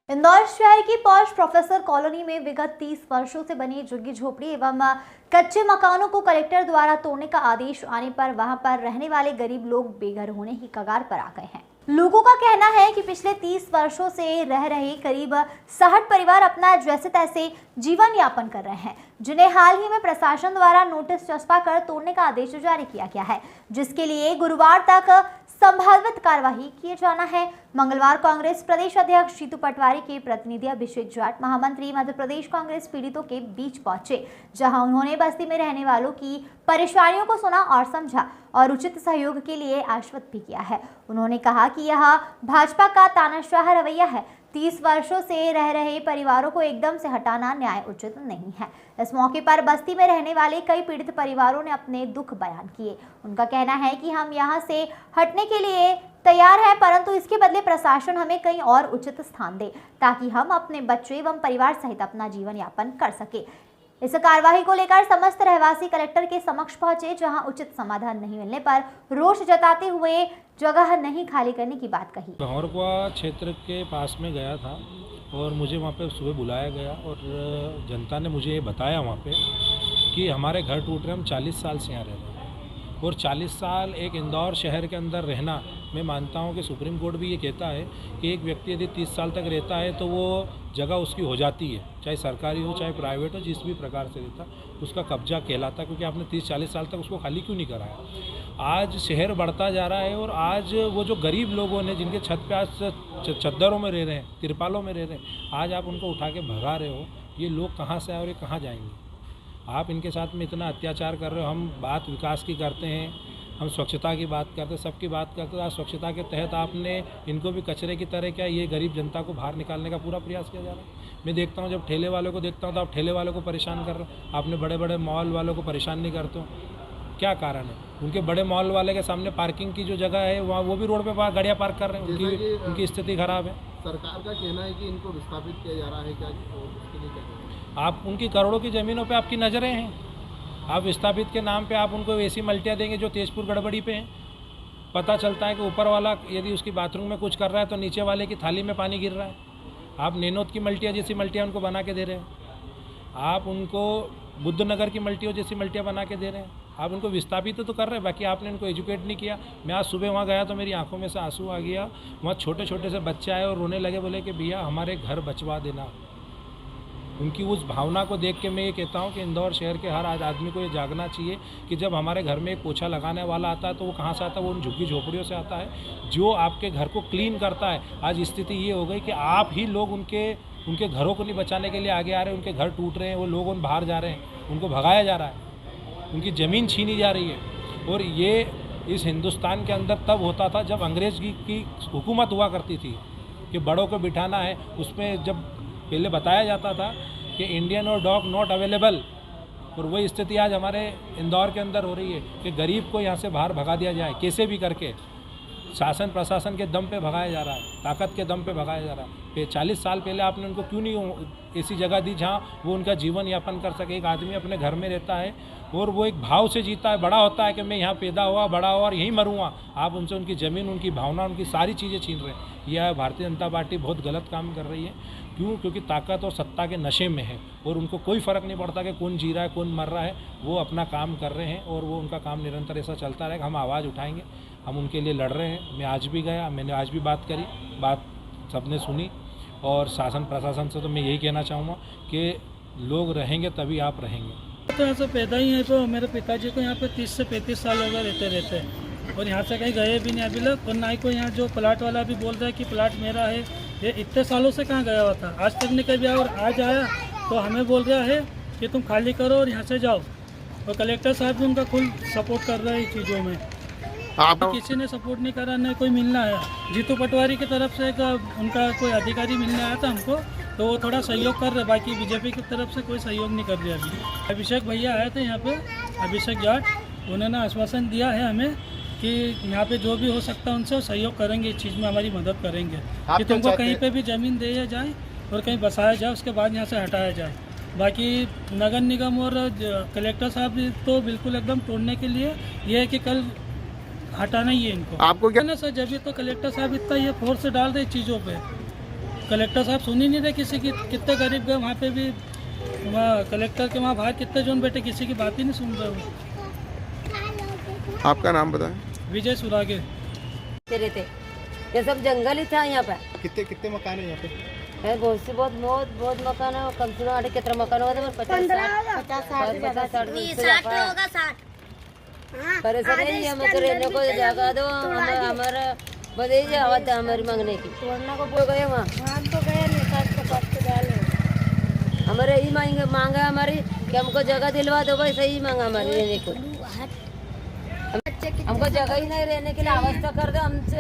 इंदौर शहर की posh professor colony में विगत 30 वर्षों से बनी झुग्गी झोपड़ी एवं कच्चे मकानों को कलेक्टर द्वारा तोड़ने का आदेश आने पर वहां पर रहने वाले गरीब लोग बेघर होने की कगार पर आ गए हैं। लोगों का कहना है कि पिछले 30 वर्षों से रह रहे करीब 60 परिवार अपना जैसे तैसे जीवन यापन कर रहे हैं, जिन्हें हाल ही में प्रशासन द्वारा नोटिस चस्पा कर तोड़ने का आदेश जारी किया गया है, जिसके लिए गुरुवार तक संभावित कार्यवाही किए जाना है। मंगलवार कांग्रेस प्रदेश अध्यक्ष जीतू पटवारी के प्रतिनिधि अभिषेक जाट महामंत्री मध्य प्रदेश कांग्रेस पीड़ितों के बीच पहुंचे, जहां उन्होंने बस्ती में रहने वालों की परेशानियों को सुना और समझा और उचित सहयोग के लिए आश्वस्त भी किया है। उन्होंने कहा कि यह भाजपा का तानाशाह रवैया है। 30 वर्षों से रह रहे परिवारों को एकदम से हटाना न्याय उचित नहीं है। इस मौके पर बस्ती में रहने वाले कई पीड़ित परिवारों ने अपने दुख बयान किए। उनका कहना है कि हम यहां से हटने के लिए तैयार हैं, परंतु इसके बदले प्रशासन हमें कहीं और उचित स्थान दे, ताकि हम अपने बच्चे एवं परिवार सहित अपना जीवन यापन कर सके। इस कार्यवाही को लेकर समस्त रहवासी कलेक्टर के समक्ष पहुंचे, जहां उचित समाधान नहीं मिलने पर रोष जताते हुए जगह नहीं खाली करने की बात कही। भंवरकुआ क्षेत्र के पास में गया था और मुझे वहाँ पे सुबह बुलाया गया और जनता ने मुझे ये बताया वहाँ पे कि हमारे घर टूट रहे, हम 40 साल से यहाँ रह रहे हैं और 40 साल एक इंदौर शहर के अंदर रहना, मैं मानता हूँ कि सुप्रीम कोर्ट भी ये कहता है कि एक व्यक्ति यदि 30 साल तक रहता है तो वो जगह उसकी हो जाती है, चाहे सरकारी हो चाहे प्राइवेट हो, जिस भी प्रकार से रहता उसका कब्जा कहलाता, क्योंकि आपने 30-40 साल तक उसको खाली क्यों नहीं कराया। आज शहर बढ़ता जा रहा है और आज वो जो गरीब लोगों ने जिनके छत पे आज चद्दरों में रह रहे हैं, तिरपालों में रह रहे हैं, आज आप उनको उठा के भगा रहे हो। ये लोग कहाँ से आए और ये कहाँ जाएंगे। आप इनके साथ में इतना अत्याचार कर रहे हो। हम बात विकास की करते हैं, हम स्वच्छता की बात करते हैं, सबकी बात करते हैं। आज स्वच्छता के तहत आपने इनको भी कचरे की तरह क्या ये गरीब जनता को बाहर निकालने का पूरा प्रयास किया जा रहा है। मैं देखता हूँ जब ठेले वालों को देखता हूँ तो आप ठेले वालों को परेशान कर रहे हो, आपने बड़े बड़े मॉल वालों को परेशान नहीं करते हो। क्या कारण है? उनके बड़े मॉल वाले के सामने पार्किंग की जो जगह है वहाँ वो भी रोड पे गाड़ियाँ पार्क कर रहे हैं, उनकी स्थिति खराब है। सरकार का कहना है कि इनको विस्थापित किया जा रहा है, क्या आप उनकी करोड़ों की ज़मीनों पे आपकी नज़रें हैं, आप विस्थापित के नाम पे आप उनको ऐसी मल्टियाँ देंगे जो तेजपुर गड़बड़ी पे हैं। पता चलता है कि ऊपर वाला यदि उसकी बाथरूम में कुछ कर रहा है तो नीचे वाले की थाली में पानी गिर रहा है। आप नैनोद की मल्टियाँ जैसी मल्टियाँ उनको बना के दे रहे हैं, आप उनको बुद्धनगर की मल्टियों जैसी मल्टियाँ बना के दे रहे हैं। आप उनको विस्थापित तो कर रहे हैं, बाकी आपने उनको एजुकेट नहीं किया। मैं आज सुबह वहाँ गया तो मेरी आंखों में से आंसू आ गया। वहाँ छोटे छोटे से बच्चे आए और रोने लगे, बोले कि भैया हमारे घर बचवा देना। उनकी उस भावना को देख के मैं ये कहता हूँ कि इंदौर शहर के हर आदमी को ये जागना चाहिए कि जब हमारे घर में एक पोछा लगाने वाला आता है तो वो कहाँ से आता है? वो उन झुग्गी झोपड़ियों से आता है जो आपके घर को क्लीन करता है। आज स्थिति ये हो गई कि आप ही लोग उनके घरों को नहीं बचाने के लिए आगे आ रहे हैं। उनके घर टूट रहे हैं, वो लोग उन बाहर जा रहे हैं, उनको भगाया जा रहा है, उनकी ज़मीन छीनी जा रही है। और ये इस हिंदुस्तान के अंदर तब होता था जब अंग्रेज़ की हुकूमत हुआ करती थी कि बड़ों को बिठाना है। उसमें जब पहले बताया जाता था कि इंडियन और डॉग नॉट अवेलेबल, और वही स्थिति आज हमारे इंदौर के अंदर हो रही है कि गरीब को यहाँ से बाहर भगा दिया जाए, कैसे भी करके। शासन प्रशासन के दम पे भगाया जा रहा है, ताकत के दम पे भगाया जा रहा है। 40 साल पहले आपने उनको क्यों नहीं ऐसी जगह दी जहाँ वो उनका जीवन यापन कर सके। एक आदमी अपने घर में रहता है और वो एक भाव से जीता है, बड़ा होता है कि मैं यहाँ पैदा हुआ, बड़ा हुआ और यहीं मरूँगा। आप उनसे उनकी ज़मीन, उनकी भावना, उनकी सारी चीज़ें छीन रहे हैं। यह भारतीय जनता पार्टी बहुत गलत काम कर रही है। क्यों? क्योंकि ताकत और सत्ता के नशे में है और उनको कोई फ़र्क नहीं पड़ता कि कौन जी रहा है कौन मर रहा है। वो अपना काम कर रहे हैं और वो उनका काम निरंतर ऐसा चलता रहेगा। हम आवाज़ उठाएंगे, हम उनके लिए लड़ रहे हैं। मैं आज भी गया, मैंने आज भी बात करी, बात सबने सुनी। और शासन प्रशासन से तो मैं यही कहना चाहूँगा कि लोग रहेंगे तभी आप रहेंगे। तो ऐसा पैदा ही है तो मेरे पिताजी को यहाँ पे 30 से 35 साल हो गए रहते हैं और यहाँ से कहीं गए भी नहीं अभी तक। और ना ही कोई यहाँ जो प्लाट वाला भी बोल रहा है कि प्लाट मेरा है, ये इतने सालों से कहाँ गया हुआ था, आज तक नहीं कभी आया। और आज आया तो हमें बोल रहा है कि तुम खाली करो और यहाँ से जाओ। और कलेक्टर साहब भी उनका फुल सपोर्ट कर रहे हैं इन चीज़ों में। किसी ने सपोर्ट नहीं करा, न कोई मिलना है। जीतू पटवारी की तरफ से उनका कोई अधिकारी मिलने आया था हमको, तो वो थोड़ा सहयोग कर रहे, बाकी बीजेपी की तरफ से कोई सहयोग नहीं कर रहे। अभी अभिषेक भैया आए थे यहाँ पे, अभिषेक जाट, उन्होंने आश्वासन दिया है हमें कि यहाँ पे जो भी हो सकता है उनसे सहयोग करेंगे, इस चीज़ में हमारी मदद करेंगे कि तुमको कहीं पे भी ज़मीन दिया जाए और कहीं बसाया जाए, उसके बाद यहाँ से हटाया जाए। बाकी नगर निगम और कलेक्टर साहब भी तो बिल्कुल एकदम तोड़ने के लिए ये है कि कल हटाना ही है इनको। आपको क्या ना सर, जब भी तो कलेक्टर साहब इतना ये फोर्स डाल रहे चीज़ों पे कलेक्टर साहब सुन ही नहीं रहे किसी की। कितने गरीब गए वहाँ पे भी, वहाँ कलेक्टर के वहाँ बाहर कितने जोन बैठे, किसी की बात ही नहीं सुन रहे वो। आपका नाम बताएं। विजय सुरागे। रहते ये सब जंगल ही था यहाँ पे। कितने कितने मकान है यहाँ पे? है बहुत से बहुत मकान है। कम से कम कितना मकान होगा? 50-60 परेशानी है। हमें तो रहने को जगह दो, हमारा बदे आवाज है हमारी मांगने की। तोड़ना को बोल गए वहाँ तो गए हमारे यही मांगा हमारी कि हमको जगह दिलवा दो भाई। सही मांगा हमारी रहने को। हमको जगह ही नहीं रहने के लिए अवस्था कर दो हमसे।